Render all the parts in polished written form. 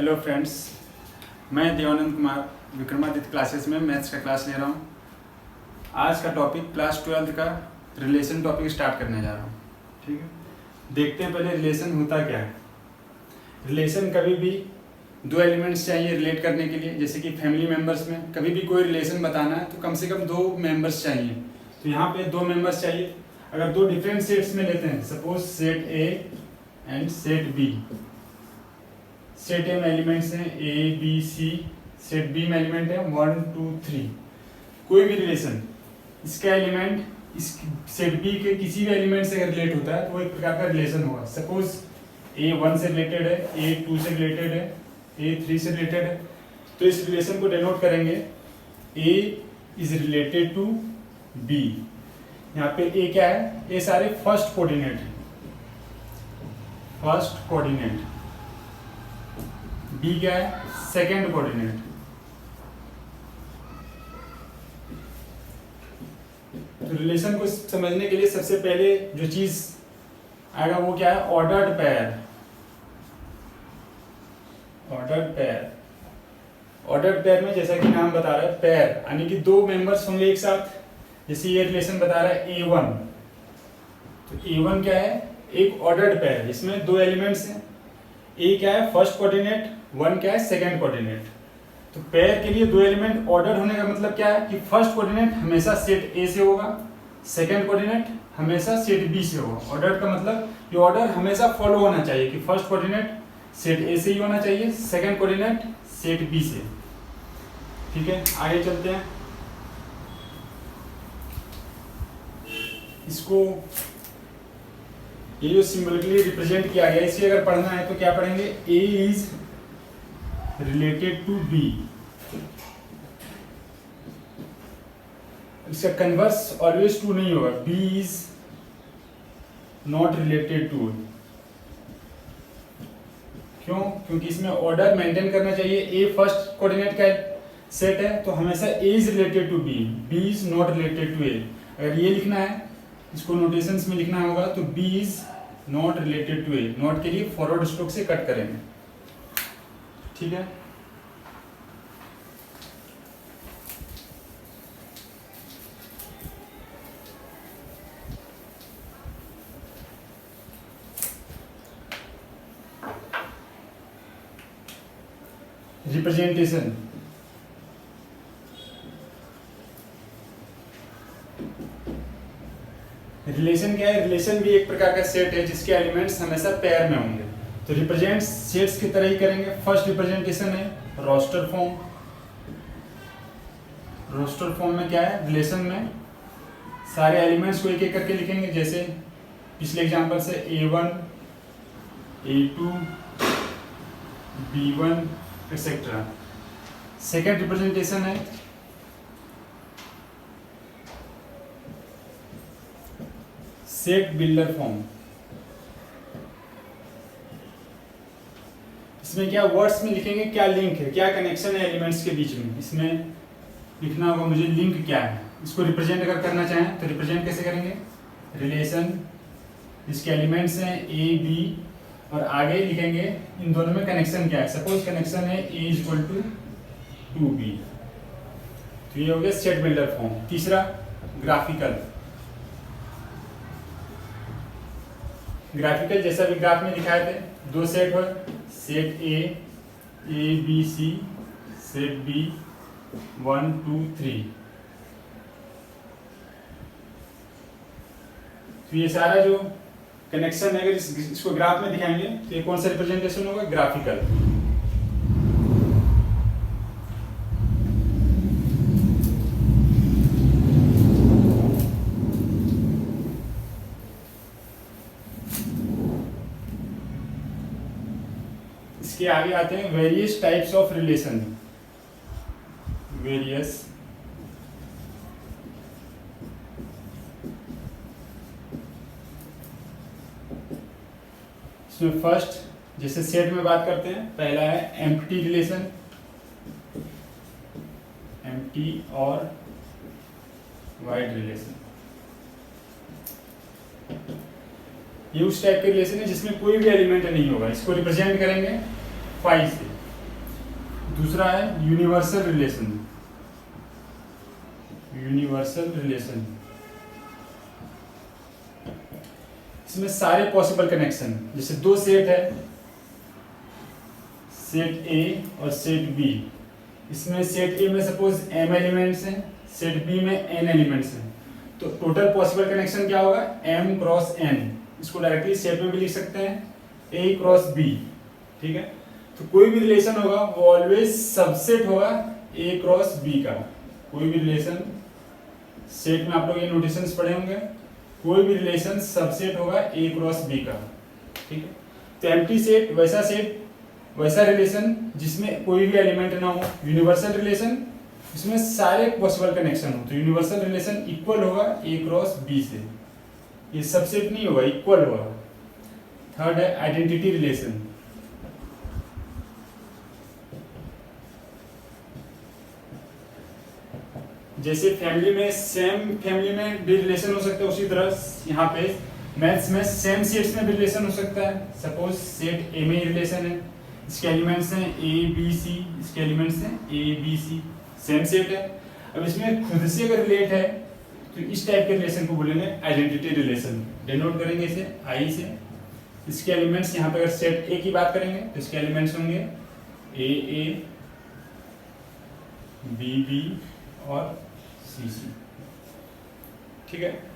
Hello friends, मैं Devanand Kumar Vikramaditya classes में maths का क्लास ले रहा हूँ। आज का टॉपिक क्लास 12 का रिलेशन टॉपिक स्टार्ट करने जा रहा हूँ। ठीक है, देखते हैं पहले रिलेशन होता क्या है। रिलेशन कभी भी दो एलिमेंट्स चाहिए रिलेट करने के लिए। जैसे कि फैमिली मेम्बर्स में कभी भी कोई रिलेशन बताना है तो कम से कम दो मेम्बर्स चाहिए। तो यहाँ पे दो मेम्बर्स चाहिए। अगर दो डिफरेंट सेट्स में लेते हैं, suppose set A and set B. Set A में एलिमेंट्स हैं A B C, set B में एलिमेंट है 1 2 3। कोई भी रिलेशन इसका एलिमेंट इस सेट बी के किसी भी एलिमेंट से अगर रिलेट होता है तो वो एक प्रकार का रिलेशन होगा। सपोज ए 1 से रिलेटेड है, ए 2 से रिलेटेड है, ए 3 से रिलेटेड है, तो इस रिलेशन को डिनोट करेंगे ए इज रिलेटेड टू बी। यहाँ पे ए क्या है, ए सारे फर्स्ट कोऑर्डिनेट है, फर्स्ट कोऑर्डिनेट। बी क्या है, सेकेंड कोऑर्डिनेट। तो रिलेशन को समझने के लिए सबसे पहले जो चीज आएगा वो क्या है, ordered pair. Ordered pair, ordered pair में जैसा कि नाम बता रहा है पेयर, यानी कि दो मेंबर्स होंगे एक साथ। जैसे ये रिलेशन बता रहा है A1, तो A1 क्या है, एक ऑर्डर्ड पेयर। इसमें दो एलिमेंट्स हैं, ए क्या है फर्स्ट कोऑर्डिनेट, 1 क्या है सेकंड कोऑर्डिनेट। तो पेयर के लिए दो एलिमेंट ऑर्डर होने का मतलब क्या है कि फर्स्ट कोऑर्डिनेट हमेशा सेट ए से होगा, सेकंड कोऑर्डिनेट हमेशा सेट बी से होगा। ऑर्डर का मतलब ये ऑर्डर हमेशा फॉलो होना चाहिए कि फर्स्ट कोऑर्डिनेट सेट ए से ही होना चाहिए, सेकंड कोऑर्डिनेट सेट बी से। ठीक है, आगे चलते हैं। इसको ये जो सिंबॉलिकली रिप्रेजेंट किया गया, इसे अगर पढ़ना है तो क्या पढ़ेंगे, A is related to B. इसका कन्वर्स ऑलवेज ट्रू नहीं होगा, B is not related to. क्यों? क्योंकि इसमें ऑर्डर मेंटेन करना चाहिए। ए फर्स्ट कोऑर्डिनेट का सेट है तो हमेशा A is related to B, B is not related to A. अगर ये लिखना है, इसको नोटेशंस में लिखना होगा तो B is not related to A. Not के लिए फॉरवर्ड स्ट्रोक से कट करेंगे। ठीक है, रिप्रेजेंटेशन। रिलेशन क्या है, रिलेशन भी एक प्रकार का सेट है जिसके एलिमेंट्स हमेशा पेयर में होंगे। तो रिप्रेजेंट सेट्स की तरह ही करेंगे। फर्स्ट रिप्रेजेंटेशन है रोस्टर फॉर्म। रोस्टर फॉर्म में क्या है, रिलेशन में सारे एलिमेंट्स को एक एक करके लिखेंगे। जैसे पिछले एग्जांपल से A1 A2 B1 etcetera. Second representation है सेट बिल्डर फॉर्म। इसमें क्या वर्ड्स में लिखेंगे, क्या लिंक है, क्या कनेक्शन है एलिमेंट्स के बीच में। इसमें लिखना होगा मुझे लिंक क्या है। इसको रिप्रेजेंट अगर करना चाहें तो रिप्रेजेंट कैसे करेंगे, रिलेशन इसके एलिमेंट्स हैं ए बी और आगे लिखेंगे इन दोनों में कनेक्शन क्या है। सपोज कनेक्शन है A is equal to B, तो ये हो गया सेट बिल्डर फॉर्म। तीसरा ग्राफिकल। ग्राफिकल जैसा भी ग्राफ में दिखाए थे, दो सेट हो, set A B C, set B 1 2 3। तो ये सारा जो कनेक्शन है अगर इसको ग्राफ में दिखाएंगे तो ये कौन सा रिप्रेजेंटेशन होगा, ग्राफिकल। इसके आगे आते हैं various types of relation. Various इसमें फर्स्ट जैसे सेट में बात करते हैं, पहला है एम्प्टी रिलेशन। एम्प्टी और वाइड रिलेशन। ये उस टाइप के रिलेशन है जिसमें कोई भी एलिमेंट नहीं होगा। इसको रिप्रेजेंट करेंगे 5 से। दूसरा है यूनिवर्सल रिलेशन। यूनिवर्सल रिलेशन, इसमें सारे पॉसिबल कनेक्शन, जैसे दो सेट है, सेट ए और सेट बी। इसमें सेट ए में सपोज m एलिमेंट्स हैं, सेट बी में n एलिमेंट्स हैं, तो टोटल पॉसिबल कनेक्शन क्या होगा, m क्रॉस n। इसको डायरेक्टली सेट में भी लिख सकते हैं, a क्रॉस b, ठीक है। तो कोई भी रिलेशन होगा वो ऑलवेज सबसेट होगा a क्रॉस b का। कोई भी रिलेशन सेट में, आप लोग ये नोटेशंस पढ़े होंगे, कोई भी रिलेशन सबसेट होगा a क्रॉस b का, ठीक है। तो एम्प्टी सेट वैसा रिलेशन जिसमें कोई भी एलिमेंट ना हो। यूनिवर्सल रिलेशन इसमें सारे पॉसिबल कनेक्शन हो, तो यूनिवर्सल रिलेशन इक्वल होगा a क्रॉस b से, ये सबसेट नहीं होगा, इक्वल होगा। थर्ड है आइडेंटिटी रिलेशन। जैसे फैमिली में, सेम फैमिली में भी रिलेशन हो सकता है, उसी तरह यहाँ पे मैथ्स में सेम सेट्स में भी रिलेशन हो सकता है। सपोज सेट ए में रिलेशन है, इसके एलिमेंट्स हैं ए बी सी, इसके एलिमेंट्स हैं A B C, same set है। अब इसमें खुद से अगर रिलेट है तो इस टाइप के रिलेशन को बोलेंगे आइडेंटिटी रिलेशन। डिनोट करेंगे इसे आई से। इसके एलिमेंट्स, यहाँ पे अगर सेट ए की बात करेंगे तो इसके एलिमेंट्स होंगे ए बी बी और सी सी, ठीक है।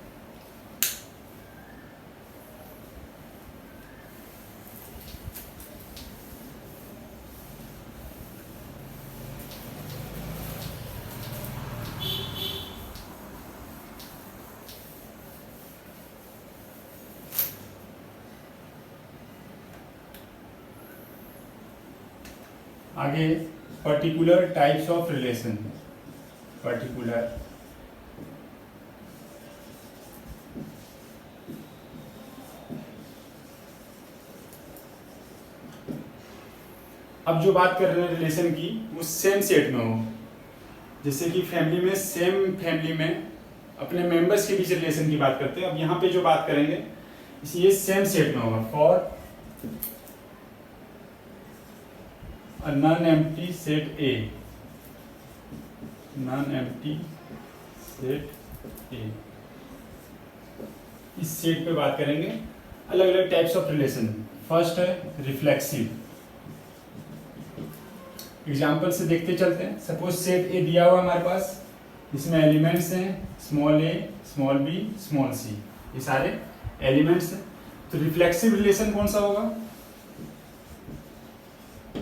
आगे particular types of relation. Particular, अब जो बात कर रहे हैं रिलेशन की, वो सेम सेट में हो। जैसे कि फैमिली में, सेम फैमिली में अपने मेंबर्स के बीच रिलेशन की बात करते हैं। अब यहाँ पे जो बात करेंगे ये सेम सेट में होगा। For a non-empty set A, non-empty set A, इस सेट पे बात करेंगे। अलग अलग टाइप्स ऑफ रिलेशन। फर्स्ट है रिफ्लेक्सिव। एग्जाम्पल से देखते चलते हैं। सपोज सेट ए दिया हुआ हमारे पास, इसमें एलिमेंट्स हैं स्मॉल ए, स्मॉल बी, स्मॉल सी, ये सारे एलिमेंट्स हैं। तो रिफ्लेक्सिव रिलेशन कौन सा होगा,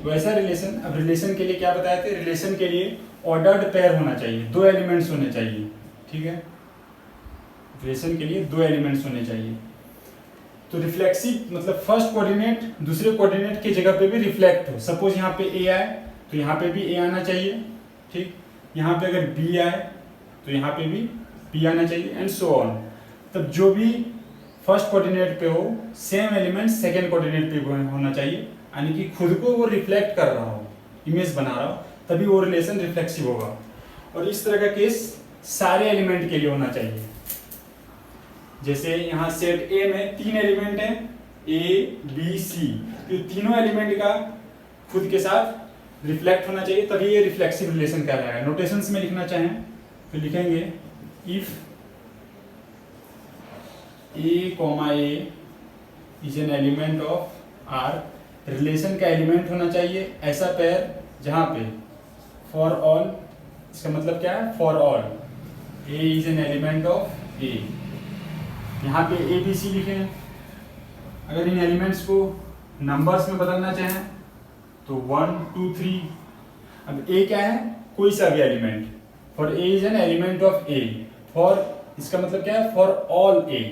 वैसा रिलेशन। अब रिलेशन के लिए क्या बताए थे, रिलेशन के लिए ऑर्डर्ड पेयर होना चाहिए, दो एलिमेंट्स होने चाहिए, ठीक है। रिलेशन के लिए दो एलिमेंट्स होने चाहिए। तो रिफ्लेक्सिव मतलब फर्स्ट कोऑर्डिनेट दूसरे कोऑर्डिनेट की जगह पे भी रिफ्लेक्ट हो। सपोज यहाँ पे ए आए तो यहाँ पे भी ए आना चाहिए, ठीक। यहाँ पे अगर बी आए तो यहाँ पे भी बी आना चाहिए, एंड सो ऑन। तब जो भी फर्स्ट कोऑर्डिनेट पे हो, सेम एलिमेंट सेकेंड कोऑर्डिनेट पे होना चाहिए, यानी कि खुद को वो रिफ्लेक्ट कर रहा हो, इमेज बना रहा हो, तभी वो रिलेशन रिफ्लेक्सिव होगा। और इस तरह का केस सारे एलिमेंट के लिए होना चाहिए। जैसे यहाँ सेट ए में 3 एलिमेंट हैं, ए बी सी, तो तीनों एलिमेंट का खुद के साथ रिफ्लेक्ट होना चाहिए, तभी ये रिफ्लेक्सिव रिलेशन कहलाएगा। नोटेशंस में लिखना चाहें तो लिखेंगे if A is an element of R, relation का एलिमेंट होना चाहिए ऐसा पेयर जहां पे फॉर ऑल, इसका मतलब क्या है, for all A is an element of A. यहाँ पे ए बी सी लिखे हैं। अगर इन एलिमेंट्स को नंबर्स में बदलना चाहें तो 1 2 3। अब ए क्या है, कोई सा भी element. For a is an element of A, for इसका मतलब क्या है, फॉर ऑल ए।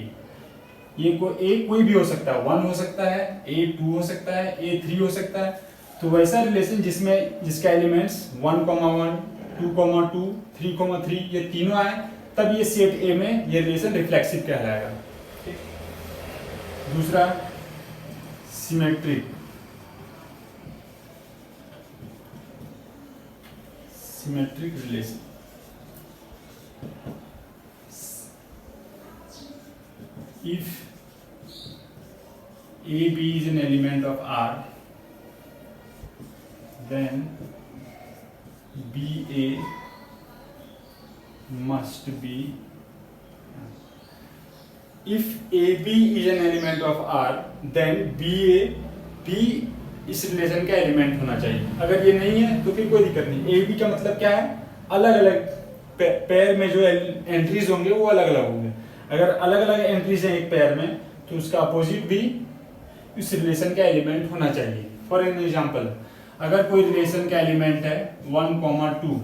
ये कोई भी हो सकता है, 1 हो सकता है, A2 हो सकता है, A3 हो सकता है। तो वैसा रिलेशन जिसका एलिमेंट्स 1,1, 2,2, 3,3 ये तीनों आए, तब ये सेट ए में ये रिलेशन रिफ्लेक्सिव कहलाएगा। दूसरा symmetric. Symmetric relation, if AB is an element of R, then B A must be if AB is an element of R then BA भी इस रिलेशन का एलिमेंट होना चाहिए। अगर ये नहीं है तो फिर कोई दिक्कत नहीं। AB का मतलब क्या है, अलग अलग पेयर में जो एंट्रीज होंगे वो अलग अलग होंगे। अगर अलग अलग एंट्रीज हैं एक पेयर में तो उसका अपोजिट भी इस रिलेशन का एलिमेंट होना चाहिए। फॉर एन एग्जाम्पल, अगर कोई रिलेशन का एलिमेंट है 1,2,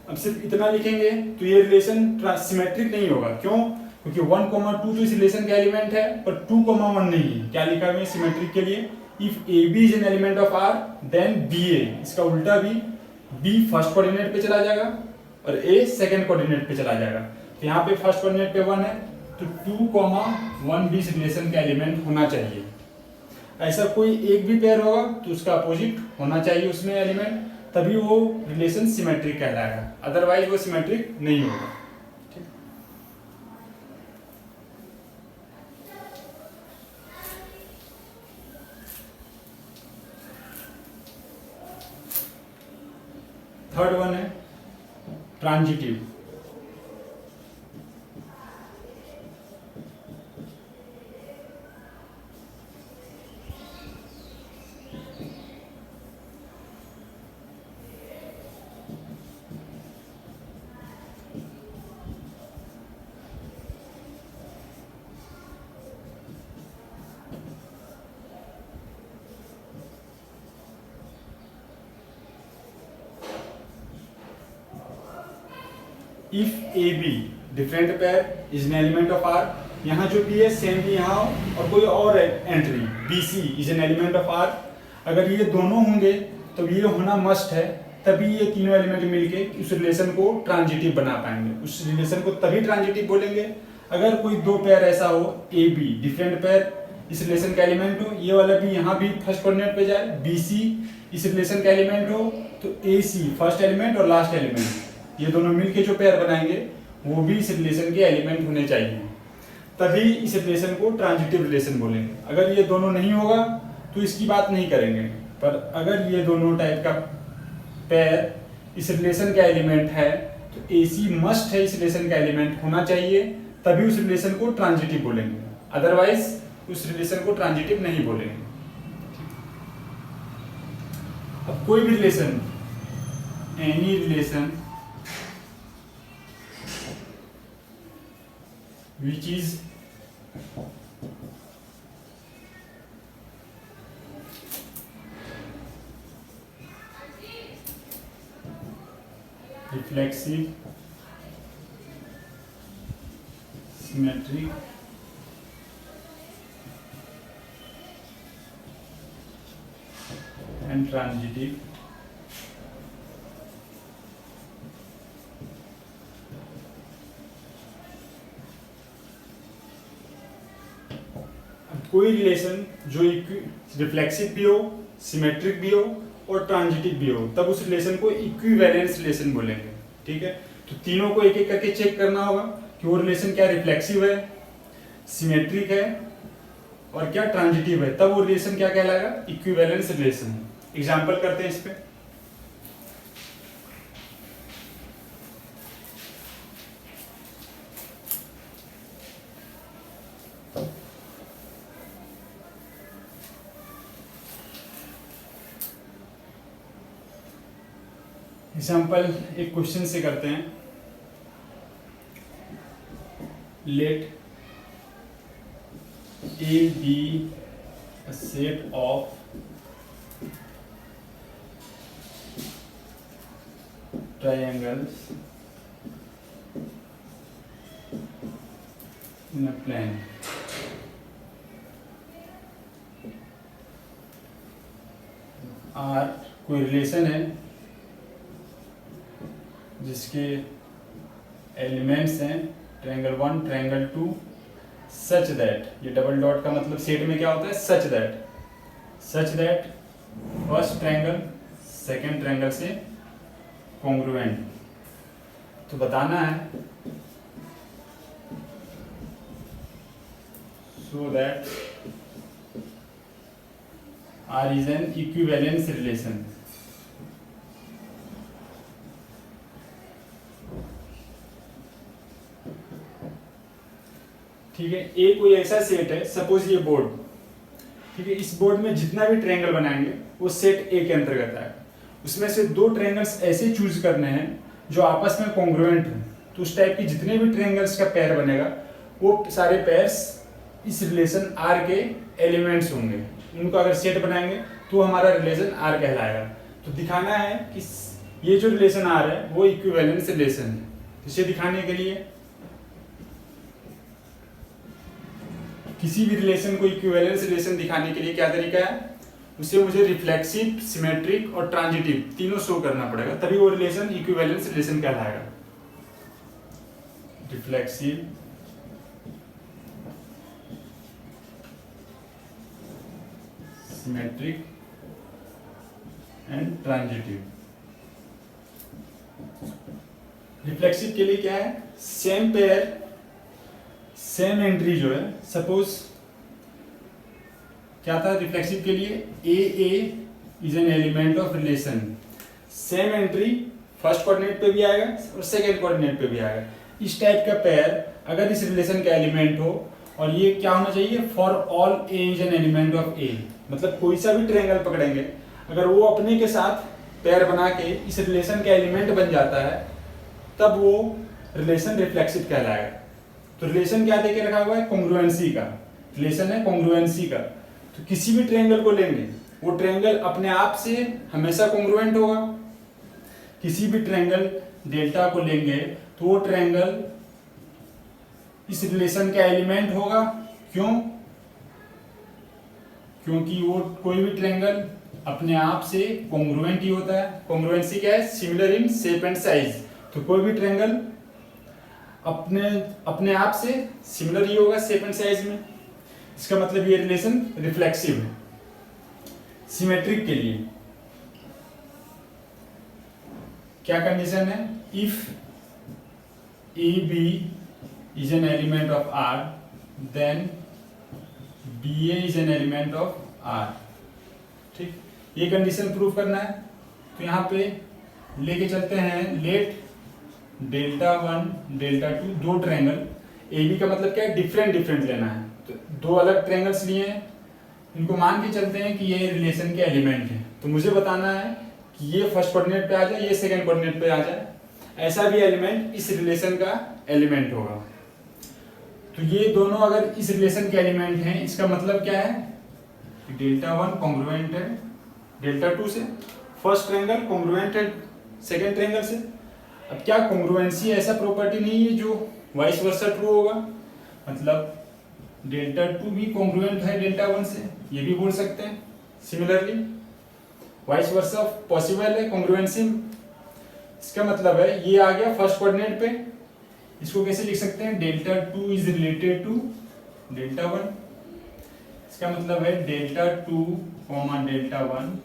अब सिर्फ इतना लिखेंगे तो ये रिलेशन सिमेट्रिक नहीं होगा। क्यों? क्योंकि 1,2 तो इस रिलेशन का एलिमेंट है पर 2,1 नहीं है। क्या लिखा है सिमेट्रिक के लिए? If A B is an element of R then B A. इसका उल्टा भी, बी फर्स्ट कोऑर्डिनेट पे चला जाएगा और ए सेकंड कोऑर्डिनेट पे चला जाएगा। तो यहाँ पे फर्स्ट कोऑर्डिनेट पे 1 है तो 2,1 भी इस रिलेशन का एलिमेंट होना चाहिए। ऐसा कोई एक भी पेयर होगा तो उसका अपोजिट होना चाहिए उसमें एलिमेंट, तभी वो रिलेशन सिमेट्रिक कहलाएगा, अदरवाइज वो सिमेट्रिक नहीं होगा। ठीक, थर्ड वन है transitive. If A B different pair is an element of R, यहाँ जो बी है सेम भी यहाँ और कोई और entry B C is an element of R. अगर ये दोनों होंगे तो ये होना मस्ट है, तभी ये तीनों एलिमेंट मिलके उस रिलेशन को ट्रांजिटिव बना पाएंगे। उस रिलेशन को तभी ट्रांजिटिव बोलेंगे अगर कोई दो पेयर ऐसा हो, ए बी डिफरेंट पेयर इस रिलेशन का एलिमेंट हो, ये वाला भी यहाँ भी फर्स्ट कोऑर्डिनेट पे जाए, बी सी इस रिलेशन का एलिमेंट हो, तो ए सी फर्स्ट एलिमेंट और लास्ट एलिमेंट ये दोनों मिलके जो पेयर बनाएंगे वो भी इस रिलेशन के एलिमेंट होने चाहिए, तभी इस रिलेशन को ट्रांजिटिव रिलेशन बोलेंगे। अगर ये दोनों नहीं होगा तो इसकी बात नहीं करेंगे, पर अगर ये दोनों टाइप का पेयर इस रिलेशन का एलिमेंट है तो ए सी मस्ट है इस रिलेशन का एलिमेंट होना चाहिए, तभी उस रिलेशन को ट्रांजिटिव बोलेंगे, अदरवाइज उस रिलेशन को ट्रांजिटिव नहीं बोलेंगे। अब कोई भी relation, any relation which is reflexive, symmetric, and transitive कोई रिलेशन जो रिफ्लेक्सिव भी हो, सिमेट्रिक भी हो और ट्रांजिटिव भी हो, तब उस रिलेशन को इक्विवेलेंस रिलेशन बोलेंगे। ठीक है, तो तीनों को एक एक करके चेक करना होगा कि वो रिलेशन क्या रिफ्लेक्सिव है, सिमेट्रिक है और क्या ट्रांजिटिव है, तब वो रिलेशन क्या कहलाएगा, इक्विवेलेंस रिलेशन। एग्जाम्पल करते हैं इस पे। एग्जाम्पल एक क्वेश्चन से करते हैं। Let A B a set of triangles in a plane. R कोई रिलेशन है जिसके एलिमेंट्स हैं ट्रायंगल 1, ट्रायंगल 2, सच दैट, ये डबल डॉट का मतलब सेट में क्या होता है, such that first triangle second triangle से कॉन्ग्रुएंट। तो बताना है so that R is an equivalence relation. ठीक है, ए कोई ऐसा सेट है, सपोज ये बोर्ड, ठीक है, इस बोर्ड में जितना भी ट्रायंगल बनाएंगे वो सेट ए के अंतर्गत आएगा। उसमें से दो ट्रायंगल्स ऐसे चूज करने हैं जो आपस में कॉन्ग्रुएंट हैं। तो उस टाइप की जितने भी ट्रायंगल्स का पेयर बनेगा वो सारे पेयर्स इस रिलेशन आर के एलिमेंट्स होंगे। उनको अगर सेट बनाएंगे तो हमारा रिलेशन आर कहलाएगा। तो दिखाना है कि ये जो रिलेशन आर है वो इक्विवेलेंस रिलेशन है। इसे दिखाने के लिए किसी भी रिलेशन को इक्विवेलेंस रिलेशन दिखाने के लिए क्या तरीका है, उसे मुझे रिफ्लेक्सिव, सिमेट्रिक और ट्रांजिटिव तीनों शो करना पड़ेगा, तभी वो रिलेशन इक्विवेलेंस रिलेशन कहलाएगा। Reflexive, symmetric and transitive. Reflexive के लिए क्या है, सेम पेयर सेम एंट्री जो है, सपोज क्या था रिफ्लेक्सिव के लिए, A is an element of relation, same entry first coordinate पे भी आएगा और सेकंड कोऑर्डिनेट पे भी आएगा। इस टाइप का पेयर अगर इस रिलेशन का एलिमेंट हो, और ये क्या होना चाहिए, for all A is an element of A, मतलब कोई सा भी ट्रायंगल पकड़ेंगे अगर वो अपने के साथ पेयर बना के इस रिलेशन का एलिमेंट बन जाता है तब वो रिलेशन रिफ्लेक्सिव कहलाएगा। तो रिलेशन क्या देके रखा हुआ है, कॉन्ग्रुएंसी का रिलेशन है, कॉन्ग्रुएंसी का। तो किसी भी ट्रायंगल को लेंगे वो ट्रायंगल अपने आप से हमेशा कॉन्ग्रुएंट होगा। किसी भी ट्रायंगल डेल्टा को लेंगे तो वो ट्रायंगल इस रिलेशन का एलिमेंट होगा। क्यों? क्योंकि वो कोई भी ट्रायंगल अपने आप से कॉन्ग्रुएंट ही होता है। कॉन्ग्रुएंसी क्या है, similar in shape and size. तो कोई भी ट्रायंगल अपने आप से सिमिलर ही होगा शेप एंड साइज में। इसका मतलब ये रिलेशन रिफ्लेक्सिव है। सिमेट्रिक के लिए क्या कंडीशन है, if A B is an element of R then B A is an element of R. ठीक, ये कंडीशन प्रूव करना है। तो यहाँ पे लेके चलते हैं, late delta one delta to, दो ट्रायंगल, ए बी का मतलब क्या है, डिफरेंट डिफरेंट लेना है। तो दो अलग ट्रायंगल्स लिए हैं, इनको मान के चलते हैं कि ये रिलेशन के एलिमेंट है। तो मुझे बताना है कि ये फर्स्ट कोऑर्डिनेट पे आ जाए, ये सेकंड कोऑर्डिनेट पे आ जाए, ऐसा भी एलिमेंट इस रिलेशन का एलिमेंट होगा। तो ये दोनों अगर इस रिलेशन के एलिमेंट हैं, इसका मतलब क्या है, डेल्टा वन कॉन्ग्रुएंट है डेल्टा टू से, फर्स्ट ट्रायंगल कॉन्ग्रुएंट है सेकंड ट्रायंगल से। अब क्या कॉन्ग्रुएंसी ऐसा प्रॉपर्टी नहीं है जो वाइस वर्सा ट्रू होगा, मतलब डेल्टा टू भी कॉन्ग्रुएंट है डेल्टा वन से, ये भी बोल सकते हैं। सिमिलरली वाइस वर्सा पॉसिबल है कॉन्ग्रुएंसी। इसका मतलब है ये आ गया फर्स्ट कोऑर्डिनेट पे, इसको कैसे लिख सकते हैं, delta two is related to delta one. इसका मतलब है delta two comma delta one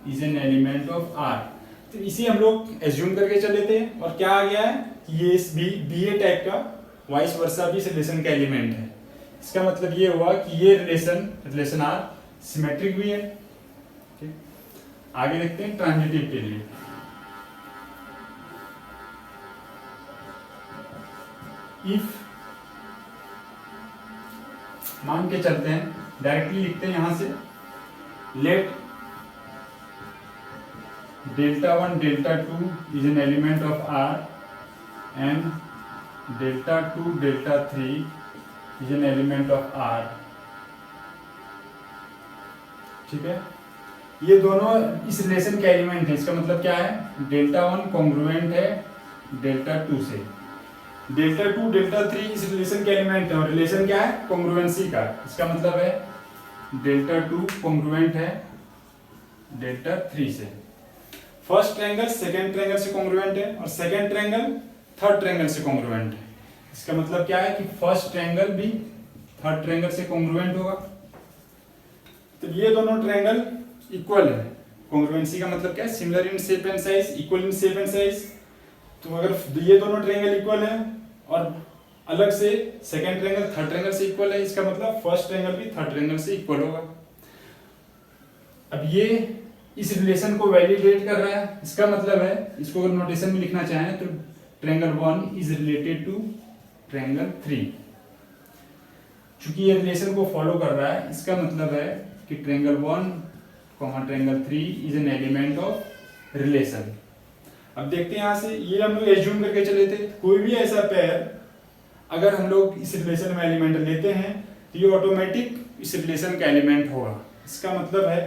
is an element of R. तो इसी हम लोग एज्यूम करके चले थे, और क्या आ गया है कि ये बी ए टाइप का वाइस वर्सा भी इस रिलेशन का एलिमेंट है। इसका मतलब ये हुआ कि ये रिलेशन आर सिमेट्रिक भी है। ठीक, आगे देखते हैं ट्रांजिटिव के लिए। इफ मान के चलते हैं, डायरेक्टली लिखते हैं यहां से, let delta one delta two is an element of R and delta two delta three is an element of R. ठीक है, ये दोनों इस रिलेशन के एलिमेंट है। इसका मतलब क्या है, डेल्टा वन कॉन्ग्रुएंट है डेल्टा टू से, डेल्टा टू डेल्टा थ्री इस रिलेशन के एलिमेंट है, और रिलेशन क्या है, कॉन्ग्रुएंसी का। इसका मतलब है डेल्टा टू कॉन्ग्रुएंट है डेल्टा थ्री से। फर्स्ट ट्रायंगल सेकंड ट्रायंगल से कॉन्ग्रुएंट है, और सेकंड ट्रायंगल थर्ड ट्रायंगल से कॉन्ग्रुएंट है। इसका मतलब क्या है कि फर्स्ट ट्रायंगल भी थर्ड ट्रायंगल से कॉन्ग्रुएंट होगा। तो ये दोनों ट्रायंगल इक्वल है। कॉन्ग्रुएंसी का मतलब क्या है, similar in shape and size, equal in shape and size. तो अगर ये दोनों ट्रायंगल इक्वल है और अलग से सेकंड ट्रायंगल थर्ड ट्रायंगल से इक्वल है, इसका मतलब फर्स्ट ट्रायंगल भी थर्ड ट्रायंगल से इक्वल होगा। अब ये इस रिलेशन को वैलिडेट कर रहा है। इसका मतलब है, इसको अगर नोटेशन में लिखना चाहें तो triangle one is related to triangle three. चूंकि ये रिलेशन को फॉलो कर रहा है, इसका मतलब है कि triangle 1, triangle 3 is an element of relation. अब देखते हैं यहाँ से, ये हम लोग एज्यूम करके चले थे, कोई भी ऐसा पेयर अगर हम लोग इस रिलेशन में एलिमेंट लेते हैं तो ये ऑटोमेटिक इस रिलेशन का एलिमेंट होगा। इसका मतलब है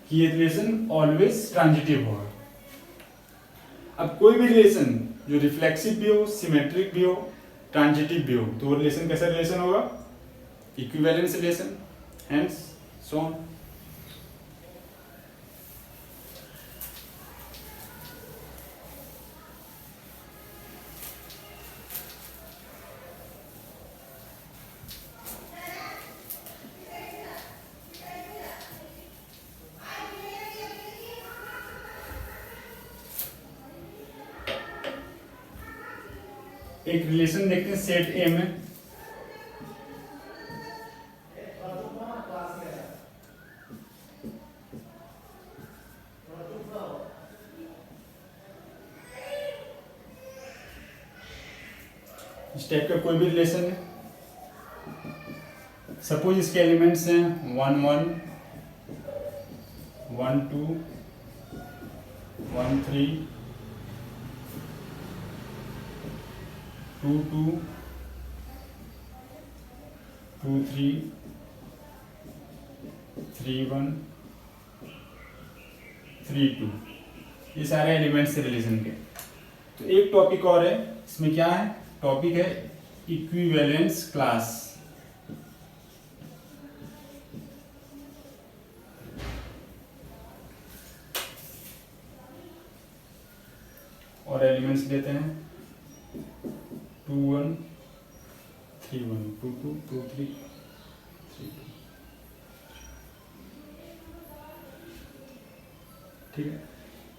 कि ये रिलेशन ऑलवेज ट्रांजिटिव होगा। अब कोई भी रिलेशन जो रिफ्लेक्सिव भी हो, सिमेट्रिक भी हो, ट्रांजिटिव भी हो, तो वो रिलेशन कैसा रिलेशन होगा? Equivalence relation, hence so on. एक रिलेशन देखते हैं सेट ए में, इस टाइप का कोई भी रिलेशन है। सपोज इसके एलिमेंट्स हैं 1 1, 1 2, 1 3, 2 2, 2 3, 3 1, 3 2, ये सारे एलिमेंट्स हैं रिलेशन के। तो एक टॉपिक और है, इसमें क्या है? टॉपिक है इक्विवेलेंस क्लास। और एलिमेंट्स लेते हैं 2 1, 3 1, 2 2, 2 3, 3 2। ठीक है।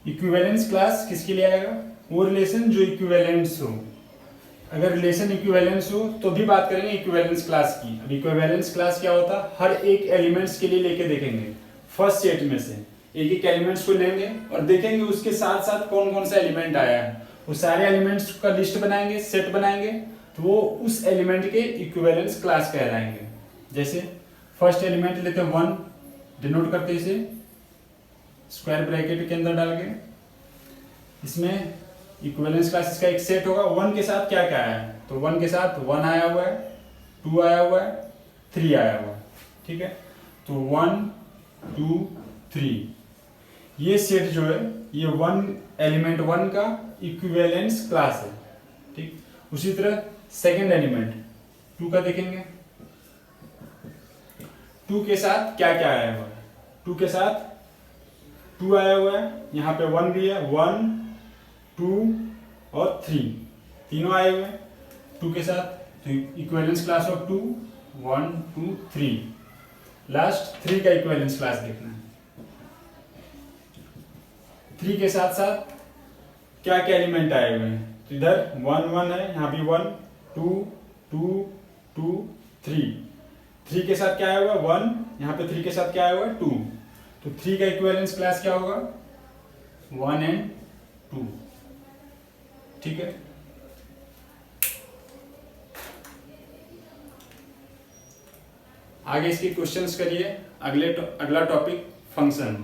इक्विवेलेंस क्लास किसके लिए आएगा? वो रिलेशन जो इक्विवेलेंस हो। अगर रिलेशन इक्विवेलेंस हो तो भी बात करेंगे इक्विवेलेंस क्लास की। अब इक्विवेलेंस क्लास क्या होता है? हर एक एलिमेंट्स के लिए लेके देखेंगे, फर्स्ट सेट में से एक एक एलिमेंट्स को लेंगे और देखेंगे उसके साथ साथ कौन कौन सा एलिमेंट आया है। वो सारे एलिमेंट्स का लिस्ट बनाएंगे, सेट बनाएंगे, तो वो उस एलिमेंट के इक्विवेलेंस क्लास कहलाएंगे। जैसे फर्स्ट एलिमेंट लेते हैं 1, डिनोट करते इसे स्क्वायर ब्रैकेट के अंदर डाल के। इसमें इक्विवेलेंस क्लास इसका एक सेट होगा। 1 के साथ क्या क्या आया है? तो 1 के साथ 1 आया हुआ है, 2 आया हुआ है, 3 आया हुआ है। ठीक है, तो 1 2 3 ये सेट जो है ये एलिमेंट 1 का इक्विवेलेंस क्लास है। ठीक, उसी तरह सेकेंड एलिमेंट 2 का देखेंगे। 2 के साथ क्या क्या आया हुआ है? 2 के साथ 2 आया हुआ है, यहाँ पे 1 भी है, 1 2 और 3 तीनों आए हुए हैं 2 के साथ। तो इक्विवेलेंस क्लास ऑफ 2 1 2 3। लास्ट 3 का इक्विवेलेंस क्लास देखना है। 3 के साथ साथ क्या क्या एलिमेंट आए हुए हैं? तो इधर 1 1 है, यहाँ भी 1 2 2 2 3। 3 के साथ क्या आया हुआ है? 1, यहाँ पे 3 के साथ क्या आया हुआ है? 2। तो 3 का इक्विवेलेंस क्लास क्या होगा? 1 एंड 2। ठीक है, आगे इसकी क्वेश्चंस करिए। अगला टॉपिक फंक्शन।